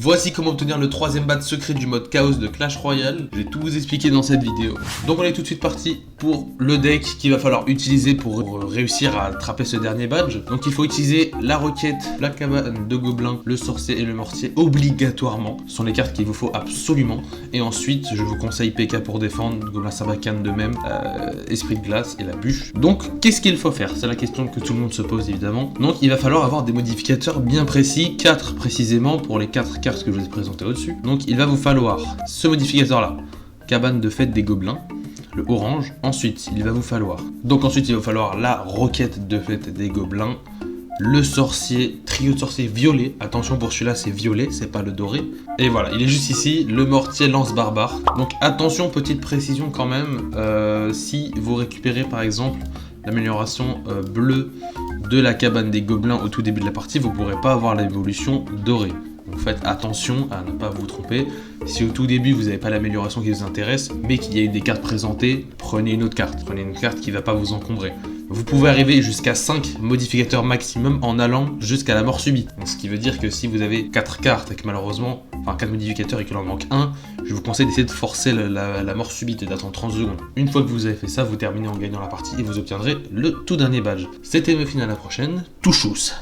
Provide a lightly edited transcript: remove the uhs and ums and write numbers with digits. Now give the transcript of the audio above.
Voici comment obtenir le 3ème badge secret du mode Chaos de Clash Royale. Je vais tout vous expliquer dans cette vidéo. Donc on est tout de suite parti pour le deck qu'il va falloir utiliser pour réussir à attraper ce dernier badge. Donc il faut utiliser la roquette, la cabane de gobelins, le sorcier et le mortier obligatoirement. Ce sont les cartes qu'il vous faut absolument. Et ensuite je vous conseille PK pour défendre, Gobelin Sarbacane de même, Esprit de glace et la bûche. Donc qu'est-ce qu'il faut faire? C'est la question que tout le monde se pose évidemment. Donc il va falloir avoir des modificateurs bien précis, 4 précisément pour les 4 cartes que je vous ai présentées au-dessus. Donc il va vous falloir ce modificateur là, cabane de fête des gobelins, le orange. Ensuite il va vous falloir la roquette de fête des gobelins, le sorcier, trio de sorciers violet. Attention pour celui-là, c'est violet, c'est pas le doré. Et voilà, il est juste ici, le mortier lance barbare. Donc attention, petite précision quand même, si vous récupérez par exemple l'amélioration bleue de la cabane des gobelins au tout début de la partie, vous ne pourrez pas avoir l'évolution dorée. Donc faites attention à ne pas vous tromper. Si au tout début vous n'avez pas l'amélioration qui vous intéresse, mais qu'il y a eu des cartes présentées, prenez une autre carte. Prenez une carte qui ne va pas vous encombrer. Vous pouvez arriver jusqu'à 5 modificateurs maximum en allant jusqu'à la mort subite. Donc, ce qui veut dire que si vous avez 4 cartes et que malheureusement, 4 modificateurs et qu'il en manque un, je vous conseille d'essayer de forcer la mort subite et d'attendre 30 secondes. Une fois que vous avez fait ça, vous terminez en gagnant la partie et vous obtiendrez le tout dernier badge. C'était Muffin, à la prochaine. Touchous!